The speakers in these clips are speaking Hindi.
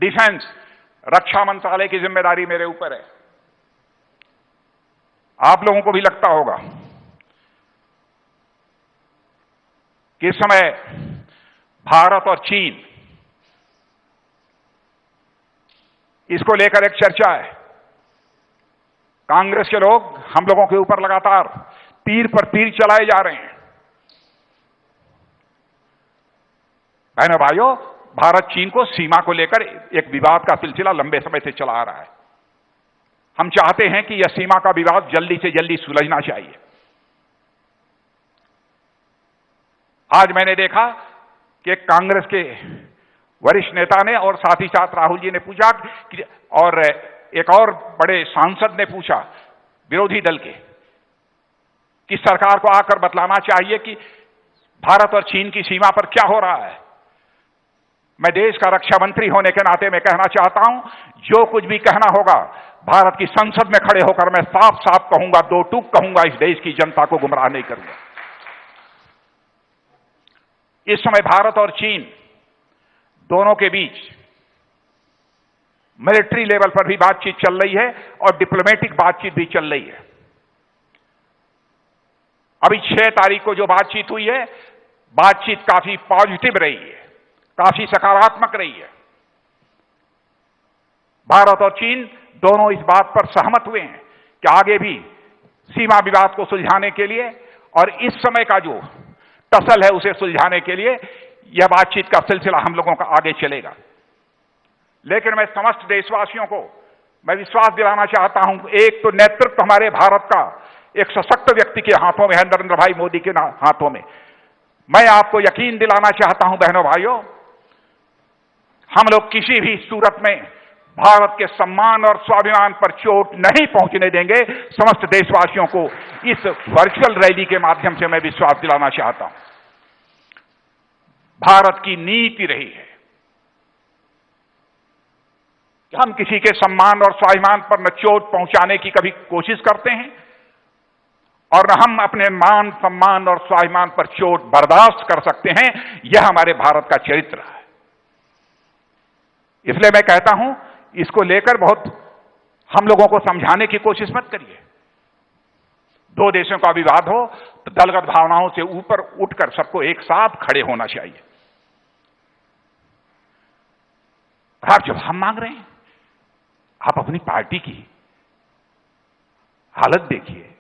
डिफेंस, रक्षा मंत्रालय की जिम्मेदारी मेरे ऊपर है। आप लोगों को भी लगता होगा कि इस समय भारत और चीन, इसको लेकर एक चर्चा है। कांग्रेस के लोग हम लोगों के ऊपर लगातार तीर पर तीर चलाए जा रहे हैं। बहनों भाइयों, भारत चीन को सीमा को लेकर एक विवाद का सिलसिला लंबे समय से चला आ रहा है। हम चाहते हैं कि यह सीमा का विवाद जल्दी से जल्दी सुलझना चाहिए। आज मैंने देखा कि कांग्रेस के वरिष्ठ नेता ने और साथ ही साथ राहुल जी ने पूछा कि, और एक और बड़े सांसद ने पूछा विरोधी दल के, कि सरकार को आकर बतलाना चाहिए कि भारत और चीन की सीमा पर क्या हो रहा है। मैं देश का रक्षा मंत्री होने के नाते मैं कहना चाहता हूं, जो कुछ भी कहना होगा भारत की संसद में खड़े होकर मैं साफ साफ कहूंगा, दो टूक कहूंगा, इस देश की जनता को गुमराह नहीं करूंगा। इस समय भारत और चीन दोनों के बीच मिलिट्री लेवल पर भी बातचीत चल रही है और डिप्लोमेटिक बातचीत भी चल रही है। अभी 6 तारीख को जो बातचीत हुई है, बातचीत काफी पॉजिटिव रही है, काफी सकारात्मक रही है। भारत और चीन दोनों इस बात पर सहमत हुए हैं कि आगे भी सीमा विवाद को सुलझाने के लिए और इस समय का जो टसल है उसे सुलझाने के लिए यह बातचीत का सिलसिला हम लोगों का आगे चलेगा। लेकिन मैं समस्त देशवासियों को मैं विश्वास दिलाना चाहता हूं, एक तो नेतृत्व हमारे भारत का एक सशक्त व्यक्ति के हाथों में है, नरेंद्र भाई मोदी के हाथों में। मैं आपको यकीन दिलाना चाहता हूं बहनों भाइयों, हम लोग किसी भी सूरत में भारत के सम्मान और स्वाभिमान पर चोट नहीं पहुंचने देंगे। समस्त देशवासियों को इस वर्चुअल रैली के माध्यम से मैं विश्वास दिलाना चाहता हूं। भारत की नीति रही है कि हम किसी के सम्मान और स्वाभिमान पर न चोट पहुंचाने की कभी कोशिश करते हैं और न हम अपने मान सम्मान और स्वाभिमान पर चोट बर्दाश्त कर सकते हैं। यह हमारे भारत का चरित्र है। इसलिए मैं कहता हूं, इसको लेकर बहुत हम लोगों को समझाने की कोशिश मत करिए। दो देशों का विवाद हो तो दलगत भावनाओं से ऊपर उठकर सबको एक साथ खड़े होना चाहिए। आप जवाब मांग रहे हैं, आप अपनी पार्टी की हालत देखिए।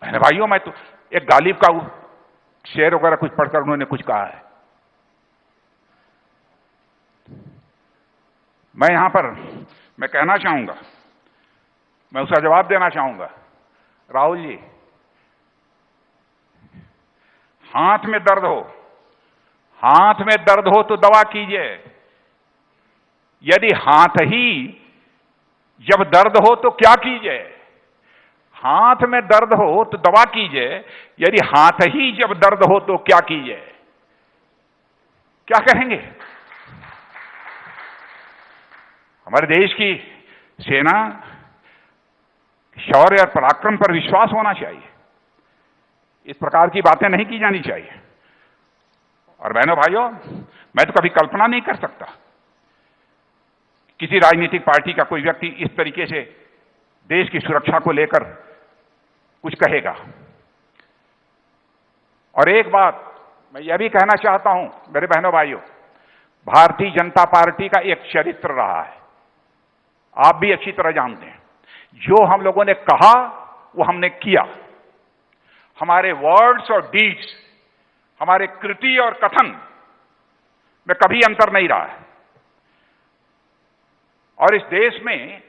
बहन भाइयों, मैं तो एक गालिब का शेर वगैरह कुछ पढ़कर उन्होंने कुछ कहा है। मैं यहां पर मैं कहना चाहूंगा, मैं उसका जवाब देना चाहूंगा, राहुल जी, हाथ में दर्द हो, हाथ में दर्द हो तो दवा कीजिए। यदि हाथ ही जब दर्द हो तो क्या कीजिए? हाथ में दर्द हो तो दवा कीजिए, यदि हाथ ही जब दर्द हो तो क्या कीजिए? क्या कहेंगे? हमारे देश की सेना शौर्य और पराक्रम पर विश्वास होना चाहिए। इस प्रकार की बातें नहीं की जानी चाहिए। और बहनों भाइयों, मैं तो कभी कल्पना नहीं कर सकता किसी राजनीतिक पार्टी का कोई व्यक्ति इस तरीके से देश की सुरक्षा को लेकर कुछ कहेगा। और एक बात मैं यह भी कहना चाहता हूं मेरे बहनों भाइयों, भारतीय जनता पार्टी का एक चरित्र रहा है, आप भी अच्छी तरह जानते हैं। जो हम लोगों ने कहा वो हमने किया। हमारे वर्ड्स और डीड्स, हमारे कृति और कथन में कभी अंतर नहीं रहा है। और इस देश में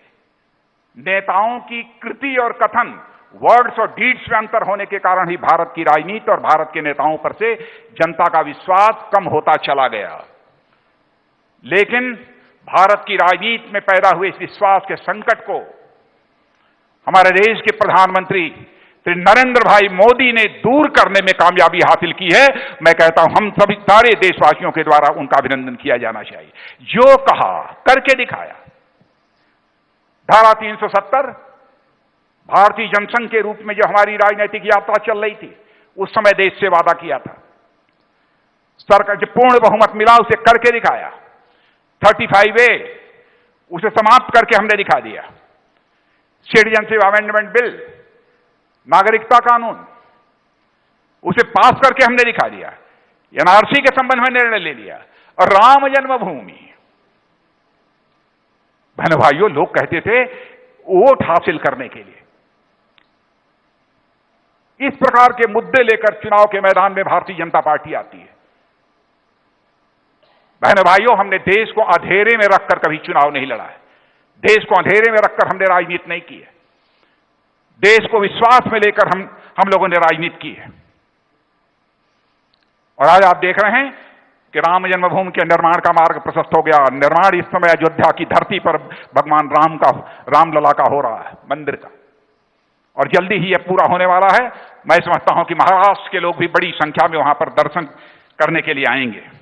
नेताओं की कृति और कथन, वर्ड्स और डीड्स में अंतर होने के कारण ही भारत की राजनीति और भारत के नेताओं पर से जनता का विश्वास कम होता चला गया। लेकिन भारत की राजनीति में पैदा हुए इस विश्वास के संकट को हमारे देश के प्रधानमंत्री श्री नरेंद्र भाई मोदी ने दूर करने में कामयाबी हासिल की है। मैं कहता हूं, हम सभी सारे देशवासियों के द्वारा उनका अभिनंदन किया जाना चाहिए। जो कहा करके दिखाया। धारा 370 भारतीय जनसंघ के रूप में जो हमारी राजनीतिक यात्रा चल रही थी, उस समय देश से वादा किया था सरकार जो पूर्ण बहुमत मिला उसे करके दिखाया। 35A उसे समाप्त करके हमने दिखा दिया। सिटीजनशिप अमेंडमेंट बिल, नागरिकता कानून, उसे पास करके हमने दिखा दिया। एनआरसी के संबंध में निर्णय ले लिया। और राम जन्मभूमि, बहनों भाइयों, लोग कहते थे वोट हासिल करने के लिए इस प्रकार के मुद्दे लेकर चुनाव के मैदान में भारतीय जनता पार्टी आती है। बहनों भाइयों, हमने देश को अंधेरे में रखकर कभी चुनाव नहीं लड़ा है। देश को अंधेरे में रखकर हमने राजनीति नहीं की है। देश को विश्वास में लेकर हम लोगों ने राजनीति की है। और आज आप देख रहे हैं कि राम जन्मभूमि के निर्माण का मार्ग प्रशस्त हो गया। निर्माण इस समय अयोध्या की धरती पर भगवान रामलला का हो रहा है, मंदिर का, और जल्दी ही यह पूरा होने वाला है। मैं समझता हूं कि महाराष्ट्र के लोग भी बड़ी संख्या में वहां पर दर्शन करने के लिए आएंगे।